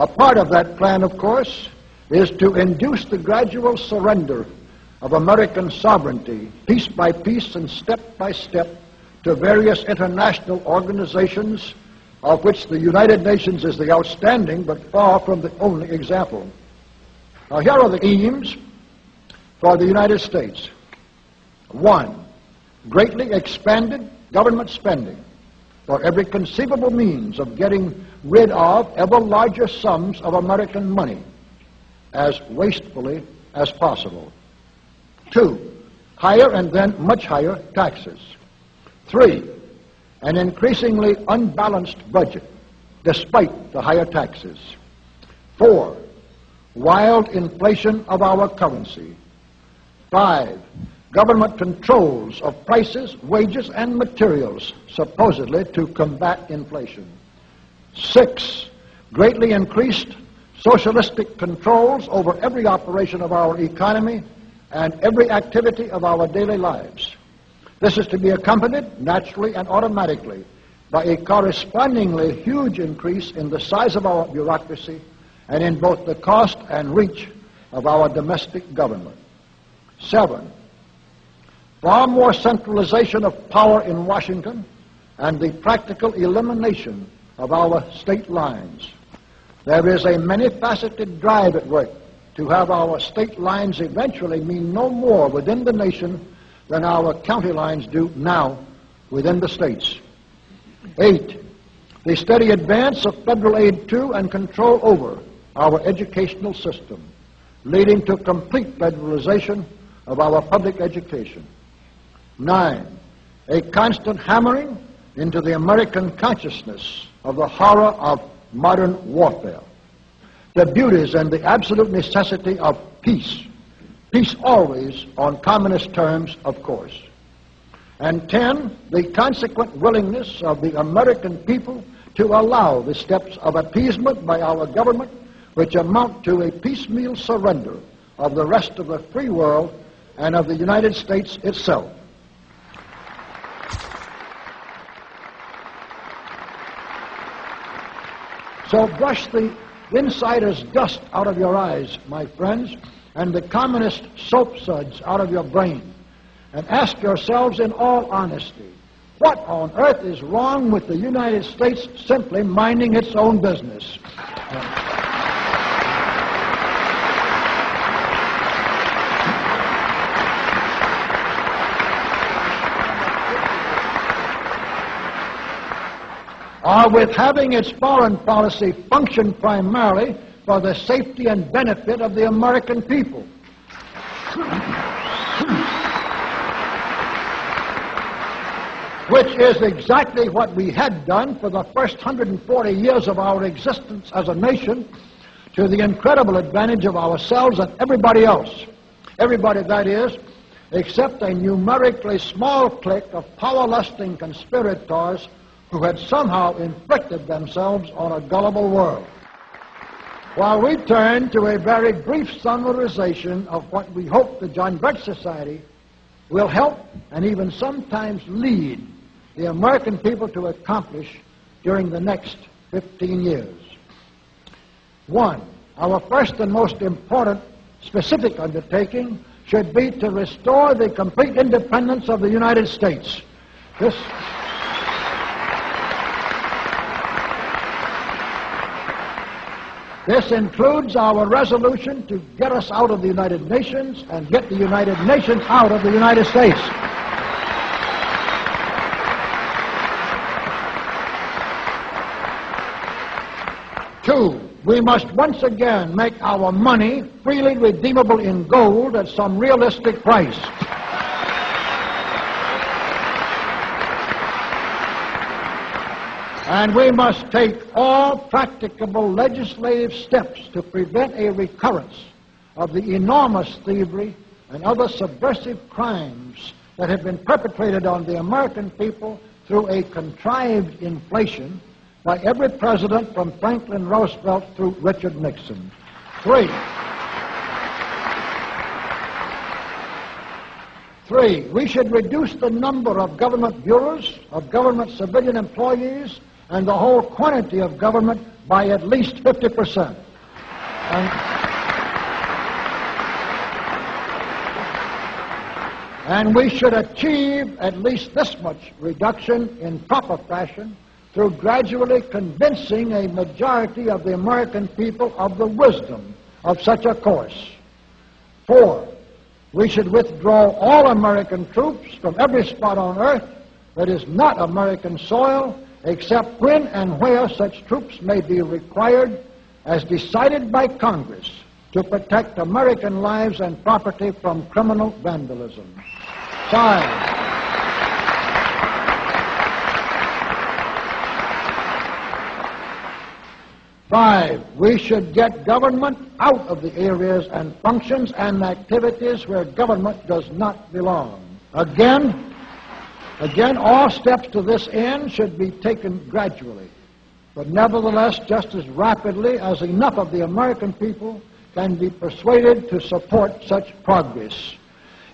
A part of that plan, of course, is to induce the gradual surrender of American sovereignty, piece by piece and step by step, to various international organizations, of which the United Nations is the outstanding but far from the only example. Now, here are the aims for the United States. 1, greatly expanded government spending for every conceivable means of getting rid of ever larger sums of American money as wastefully as possible. 2, higher and then much higher taxes. 3, an increasingly unbalanced budget despite the higher taxes. 4, wild inflation of our currency. 5, government controls of prices, wages, and materials, supposedly to combat inflation. 6, greatly increased socialistic controls over every operation of our economy and every activity of our daily lives. This is to be accompanied, naturally and automatically, by a correspondingly huge increase in the size of our bureaucracy and in both the cost and reach of our domestic government. 7, far more centralization of power in Washington and the practical elimination of our state lines. There is a many-faceted drive at work to have our state lines eventually mean no more within the nation than our county lines do now within the states. 8, the steady advance of federal aid to and control over our educational system, leading to complete federalization of our public education. 9, a constant hammering into the American consciousness of the horror of modern warfare, the beauties and the absolute necessity of peace. Peace always on communist terms, of course. And 10, the consequent willingness of the American people to allow the steps of appeasement by our government which amount to a piecemeal surrender of the rest of the free world and of the United States itself. So brush the insider's dust out of your eyes, my friends, and the communist soap suds out of your brain, and ask yourselves in all honesty, what on earth is wrong with the United States simply minding its own business? Or with having its foreign policy function primarily for the safety and benefit of the American people. Which is exactly what we had done for the first 140 years of our existence as a nation, to the incredible advantage of ourselves and everybody else. Everybody, that is, except a numerically small clique of power-lusting conspirators who had somehow inflicted themselves on a gullible world. While we turn to a very brief summarization of what we hope the John Birch Society will help and even sometimes lead the American people to accomplish during the next 15 years. 1, our first and most important specific undertaking should be to restore the complete independence of the United States. This includes our resolution to get us out of the United Nations and get the United Nations out of the United States. 2, we must once again make our money freely redeemable in gold at some realistic price. And we must take all practicable legislative steps to prevent a recurrence of the enormous thievery and other subversive crimes that have been perpetrated on the American people through a contrived inflation by every president from Franklin Roosevelt through Richard Nixon. 3, 3, we should reduce the number of government bureaus, of government civilian employees, and the whole quantity of government by at least 50%. And we should achieve at least this much reduction in proper fashion through gradually convincing a majority of the American people of the wisdom of such a course. 4, we should withdraw all American troops from every spot on earth that is not American soil, except when and where such troops may be required as decided by Congress to protect American lives and property from criminal vandalism. 5, we should get government out of the areas and functions and activities where government does not belong. Again, all steps to this end should be taken gradually, but nevertheless just as rapidly as enough of the American people can be persuaded to support such progress.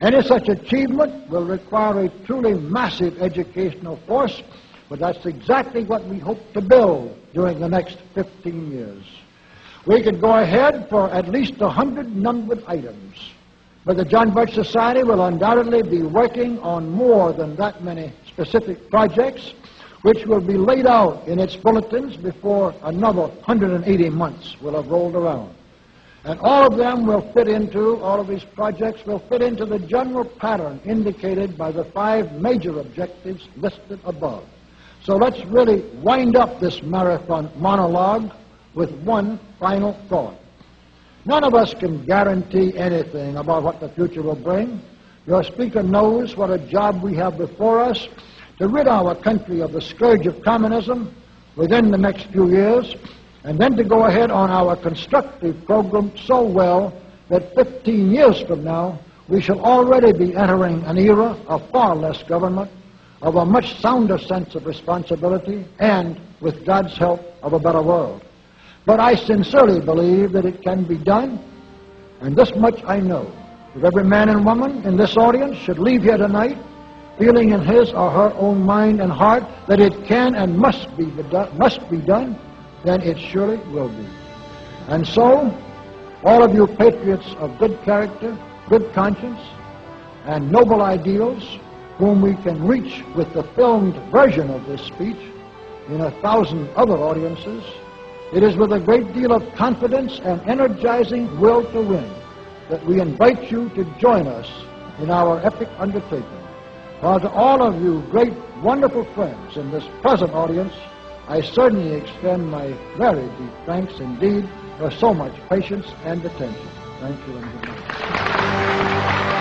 Any such achievement will require a truly massive educational force, but that's exactly what we hope to build during the next 15 years. We could go ahead for at least 100 numbered items, but the John Birch Society will undoubtedly be working on more than that many specific projects, which will be laid out in its bulletins before another 180 months will have rolled around. And all of these projects will fit into the general pattern indicated by the 5 major objectives listed above. So let's really wind up this marathon monologue with one final thought. None of us can guarantee anything about what the future will bring. Your speaker knows what a job we have before us to rid our country of the scourge of communism within the next few years, and then to go ahead on our constructive program so well that 15 years from now we shall already be entering an era of far less government, of a much sounder sense of responsibility, and, with God's help, of a better world. But I sincerely believe that it can be done, and this much I know, that every man and woman in this audience should leave here tonight feeling in his or her own mind and heart that it can and must be done, then it surely will be. And so, all of you patriots of good character, good conscience, and noble ideals, whom we can reach with the filmed version of this speech in 1,000 other audiences, it is with a great deal of confidence and energizing will to win that we invite you to join us in our epic undertaking. For to all of you great, wonderful friends in this present audience, I certainly extend my very deep thanks indeed for so much patience and attention. Thank you and good night.